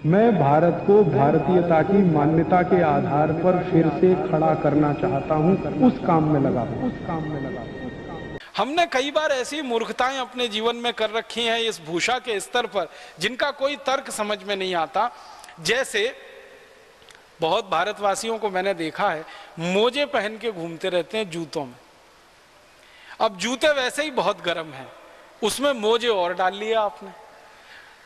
मैं भारत को भारतीयता की मान्यता के आधार पर फिर से खड़ा करना चाहता हूं, उस काम में लगा हूं। हमने कई बार ऐसी मूर्खताएं अपने जीवन में कर रखी हैं इस भूषा के स्तर पर जिनका कोई तर्क समझ में नहीं आता। जैसे बहुत भारतवासियों को मैंने देखा है मोजे पहन के घूमते रहते हैं जूतों में। अब जूते वैसे ही बहुत गर्म हैं, उसमें मोजे और डाल लिए आपने।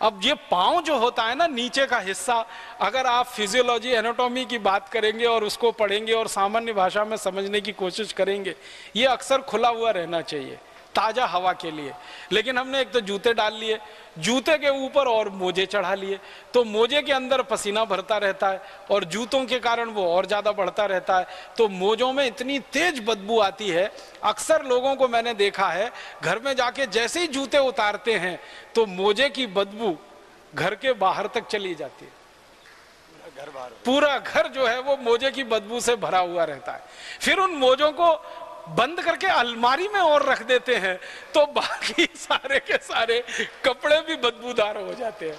अब ये पांव जो होता है ना, नीचे का हिस्सा, अगर आप फिजियोलॉजी एनाटॉमी की बात करेंगे और उसको पढ़ेंगे और सामान्य भाषा में समझने की कोशिश करेंगे, ये अक्सर खुला हुआ रहना चाहिए ताजा हवा के लिए। लेकिन हमने एक तो जूते डाल लिए, जूते के ऊपर और मोजे चढ़ा लिए, तो मोजे के अंदर पसीना भरता रहता है और जूतों के कारण वो और ज्यादा बढ़ता रहता है। तो मोजों में इतनी तेज बदबू आती है। अक्सर लोगों को मैंने देखा है घर में जाके जैसे ही जूते उतारते हैं तो मोजे की बदबू घर के बाहर तक चली जाती है। पूरा घर जो है वो मोजे की बदबू से भरा हुआ रहता है। फिर उन मोजों को बंद करके अलमारी में और रख देते हैं तो बाकी सारे के सारे कपड़े भी बदबूदार हो जाते हैं।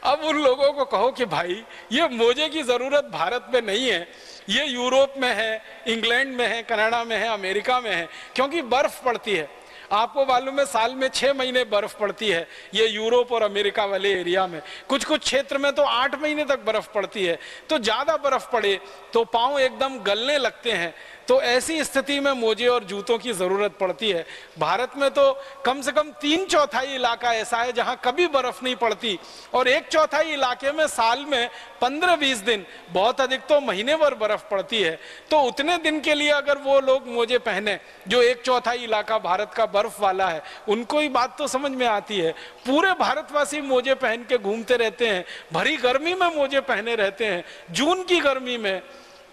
अब उन लोगों को कहो कि भाई ये मोजे की जरूरत भारत में नहीं है, ये यूरोप में है, इंग्लैंड में है, कनाडा में है, अमेरिका में है, क्योंकि बर्फ पड़ती है। आपको मालूम है साल में 6 महीने बर्फ पड़ती है ये यूरोप और अमेरिका वाले एरिया में। कुछ कुछ क्षेत्र में तो 8 महीने तक बर्फ पड़ती है। तो ज्यादा बर्फ पड़े तो पांव एकदम गलने लगते हैं। तो ऐसी स्थिति में मोजे और जूतों की जरूरत पड़ती है। भारत में तो कम से कम 3/4 इलाका ऐसा है जहां कभी बर्फ नहीं पड़ती और 1/4 इलाके में साल में 15-20 दिन, बहुत अधिक तो महीने भर बर्फ पड़ती है। तो उतने दिन के लिए अगर वो लोग मोजे पहने जो 1/4 इलाका भारत का बर्फ वाला है, उनको ही बात तो समझ में आती है। पूरे भारतवासी मोजे पहन के घूमते रहते हैं, भरी गर्मी में मोजे पहने रहते हैं। जून की गर्मी में,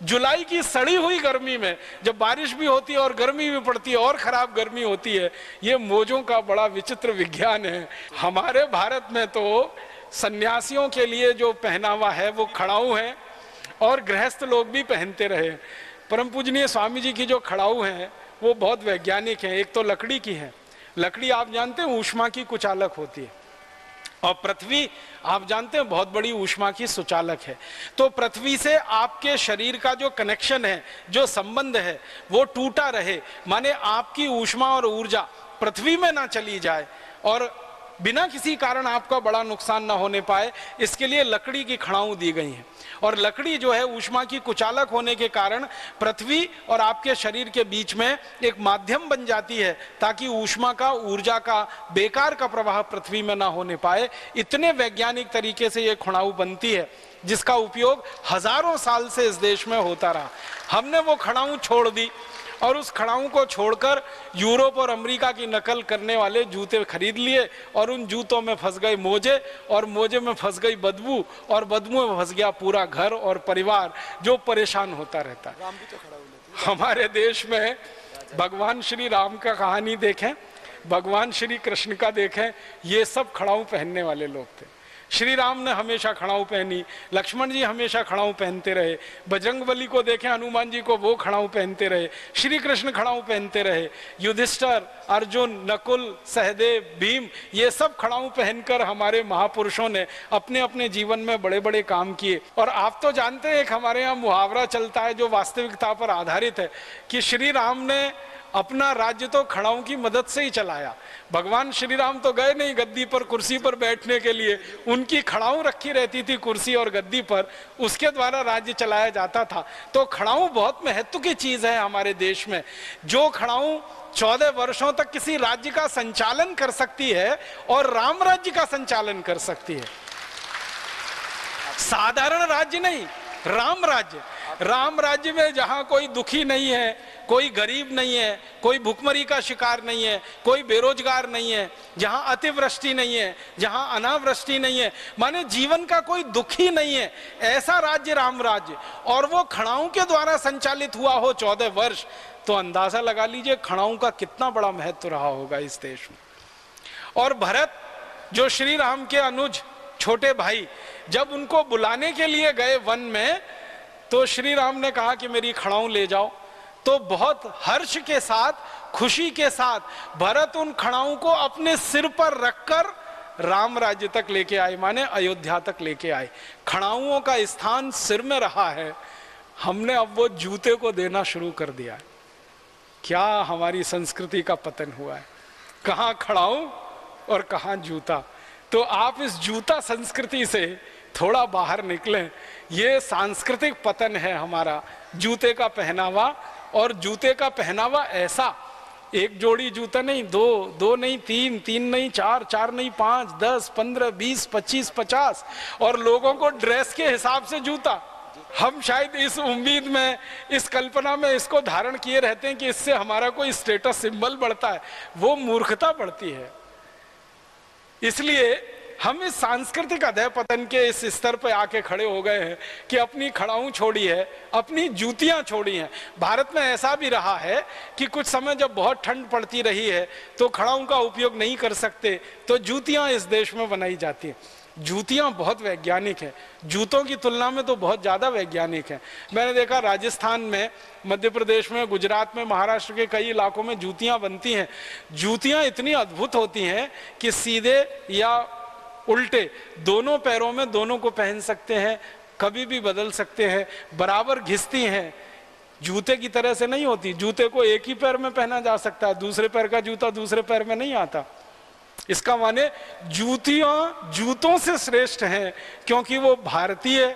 जुलाई की सड़ी हुई गर्मी में, जब बारिश भी होती है और गर्मी भी पड़ती है और खराब गर्मी होती है। ये मोजों का बड़ा विचित्र विज्ञान है। हमारे भारत में तो सन्यासियों के लिए जो पहनावा है वो खड़ाऊ है और गृहस्थ लोग भी पहनते रहे। परम पूजनीय स्वामी जी की जो खड़ाऊ हैं वो बहुत वैज्ञानिक हैं। एक तो लकड़ी की है, लकड़ी आप जानते हैं ऊष्मा की कुचालक होती है, और पृथ्वी आप जानते हैं बहुत बड़ी ऊष्मा की सुचालक है। तो पृथ्वी से आपके शरीर का जो कनेक्शन है, जो संबंध है, वो टूटा रहे, माने आपकी ऊष्मा और ऊर्जा पृथ्वी में ना चली जाए और बिना किसी कारण आपका बड़ा नुकसान ना होने पाए, इसके लिए लकड़ी की खड़ाऊ दी गई हैं। और लकड़ी जो है ऊष्मा की कुचालक होने के कारण पृथ्वी और आपके शरीर के बीच में एक माध्यम बन जाती है ताकि ऊष्मा का, ऊर्जा का, बेकार का प्रवाह पृथ्वी में ना होने पाए। इतने वैज्ञानिक तरीके से ये खड़ाऊ बनती है जिसका उपयोग हजारों साल से इस देश में होता रहा। हमने वो खड़ाऊ छोड़ दी और उस खड़ाऊ को छोड़कर यूरोप और अमेरिका की नकल करने वाले जूते खरीद लिए और उन जूतों में फंस गए मोजे और मोजे में फंस गई बदबू और बदबू में फंस गया पूरा घर और परिवार जो परेशान होता रहता है। हमारे देश में भगवान श्री राम का कहानी देखें, भगवान श्री कृष्ण का देखें, ये सब खड़ाऊ पहनने वाले लोग थे। श्री राम ने हमेशा खड़ाऊ पहनी, लक्ष्मण जी हमेशा खड़ाऊ पहनते रहे, बजरंगबली को देखें, हनुमान जी को, वो खड़ाऊ पहनते रहे, श्री कृष्ण खड़ाऊ पहनते रहे, युधिष्ठिर, अर्जुन, नकुल, सहदेव, भीम, ये सब खड़ाऊ पहनकर हमारे महापुरुषों ने अपने अपने जीवन में बड़े बड़े काम किए। और आप तो जानते हैं एक हमारे यहाँ मुहावरा चलता है जो वास्तविकता पर आधारित है कि श्री राम ने अपना राज्य तो खड़ाऊ की मदद से ही चलाया। भगवान श्री राम तो गए नहीं गद्दी पर, कुर्सी पर बैठने के लिए, उनकी खड़ाऊ रखी रहती थी कुर्सी और गद्दी पर, उसके द्वारा राज्य चलाया जाता था। तो खड़ाऊ बहुत महत्व की चीज है हमारे देश में। जो खड़ाऊ 14 वर्षों तक किसी राज्य का संचालन कर सकती है और राम राज्य का संचालन कर सकती है, साधारण राज्य नहीं, राम राज्य। राम राज्य में जहां कोई दुखी नहीं है, कोई गरीब नहीं है, कोई भूखमरी का शिकार नहीं है, कोई बेरोजगार नहीं है, जहां अतिवृष्टि नहीं है, जहां अनावृष्टि नहीं है, माने जीवन का कोई दुख ही नहीं है, ऐसा राज्य राम राज्य, और वो खड़ाऊ के द्वारा संचालित हुआ हो 14 वर्ष, तो अंदाजा लगा लीजिए खड़ाऊ का कितना बड़ा महत्व रहा होगा इस देश में। और भरत जो श्री राम के अनुज छोटे भाई, जब उनको बुलाने के लिए गए वन में, तो श्री राम ने कहा कि मेरी खड़ाऊ ले जाओ। तो बहुत हर्ष के साथ, खुशी के साथ भरत उन खड़ाऊ को अपने सिर पर रखकर राम राज्य तक लेके आए, माने अयोध्या तक लेके आए। खड़ाऊओं का स्थान सिर में रहा है, हमने अब वो जूते को देना शुरू कर दिया है। क्या हमारी संस्कृति का पतन हुआ है, कहाँ खड़ाऊं और कहाँ जूता। तो आप इस जूता संस्कृति से थोड़ा बाहर निकलें। ये सांस्कृतिक पतन है हमारा, जूते का पहनावा। और जूते का पहनावा ऐसा, एक जोड़ी जूता नहीं, दो नहीं, तीन नहीं, चार नहीं, 5, 10, 15, 20, 25, 50, और लोगों को ड्रेस के हिसाब से जूता। हम शायद इस उम्मीद में, इस कल्पना में इसको धारण किए रहते हैं कि इससे हमारा कोई स्टेटस सिंबल बढ़ता है। वो मूर्खता बढ़ती है। इसलिए हम इस सांस्कृतिक अधः पतन के इस स्तर पर आके खड़े हो गए हैं कि अपनी खड़ाऊं छोड़ी है, अपनी जूतियां छोड़ी हैं। भारत में ऐसा भी रहा है कि कुछ समय जब बहुत ठंड पड़ती रही है तो खड़ाऊं का उपयोग नहीं कर सकते, तो जूतियां इस देश में बनाई जाती हैं। जूतियां बहुत वैज्ञानिक हैं, जूतों की तुलना में तो बहुत ज़्यादा वैज्ञानिक हैं। मैंने देखा राजस्थान में, मध्य प्रदेश में, गुजरात में, महाराष्ट्र के कई इलाकों में जूतियां बनती हैं। जूतियां इतनी अद्भुत होती हैं कि सीधे या उल्टे दोनों पैरों में दोनों को पहन सकते हैं, कभी भी बदल सकते हैं, बराबर घिसती हैं। जूते की तरह से नहीं होती, जूते को एक ही पैर में पहना जा सकता है, दूसरे पैर का जूता दूसरे पैर में नहीं आता। इसका माने जूतियां जूतों से श्रेष्ठ हैं क्योंकि वो भारतीय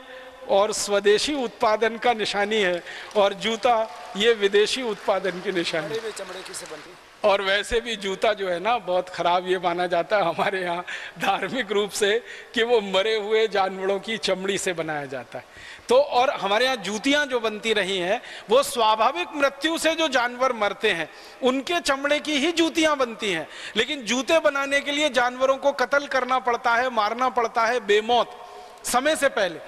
और स्वदेशी उत्पादन का निशानी है, और जूता ये विदेशी उत्पादन की निशानी है। चमड़े की से बनती है। और वैसे भी जूता जो है ना बहुत खराब ये माना जाता है हमारे यहाँ धार्मिक रूप से कि वो मरे हुए जानवरों की चमड़ी से बनाया जाता है। तो और हमारे यहाँ जूतियाँ जो बनती रही हैं वो स्वाभाविक मृत्यु से जो जानवर मरते हैं उनके चमड़े की ही जूतियाँ बनती हैं। लेकिन जूते बनाने के लिए जानवरों को कत्ल करना पड़ता है, मारना पड़ता है बेमौत समय से पहले,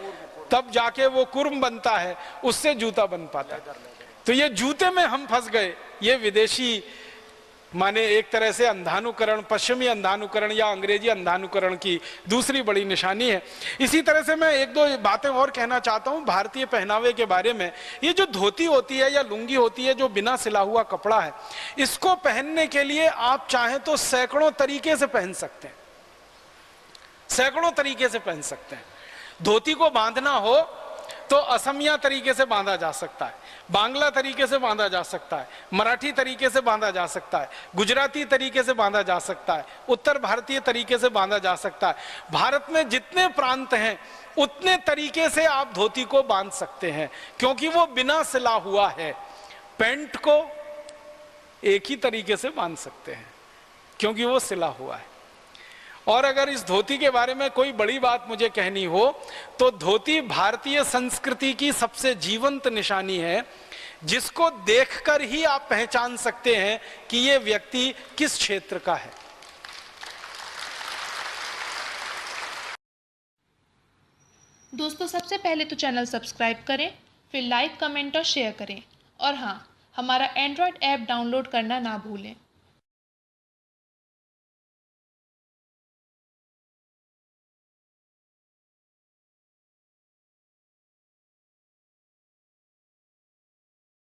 तब जाके वो कुर्म बनता है, उससे जूता बन पाता है। तो ये जूते में हम फंस गए। ये विदेशी माने एक तरह से अंधानुकरण, पश्चिमी अंधानुकरण या अंग्रेजी अंधानुकरण की दूसरी बड़ी निशानी है। इसी तरह से मैं एक दो बातें और कहना चाहता हूं भारतीय पहनावे के बारे में। ये जो धोती होती है या लुंगी होती है, जो बिना सिला हुआ कपड़ा है, इसको पहनने के लिए आप चाहें तो सैकड़ों तरीके से पहन सकते हैं, सैकड़ों तरीके से पहन सकते हैं। धोती को बांधना हो तो असमिया तरीके से बांधा जा सकता है, बांग्ला तरीके से बांधा जा सकता है, मराठी तरीके से बांधा जा सकता है, गुजराती तरीके से बांधा जा सकता है, उत्तर भारतीय तरीके से बांधा जा सकता है। भारत में जितने प्रांत हैं उतने तरीके से आप धोती को बांध सकते हैं क्योंकि वो बिना सिला हुआ है। पैंट को एक ही तरीके से बांध सकते हैं क्योंकि वो सिला हुआ है। और अगर इस धोती के बारे में कोई बड़ी बात मुझे कहनी हो तो धोती भारतीय संस्कृति की सबसे जीवंत निशानी है, जिसको देखकर ही आप पहचान सकते हैं कि ये व्यक्ति किस क्षेत्र का है। दोस्तों, सबसे पहले तो चैनल सब्सक्राइब करें, फिर लाइक, कमेंट और शेयर करें। और हाँ, हमारा एंड्रॉयड ऐप डाउनलोड करना ना भूलें।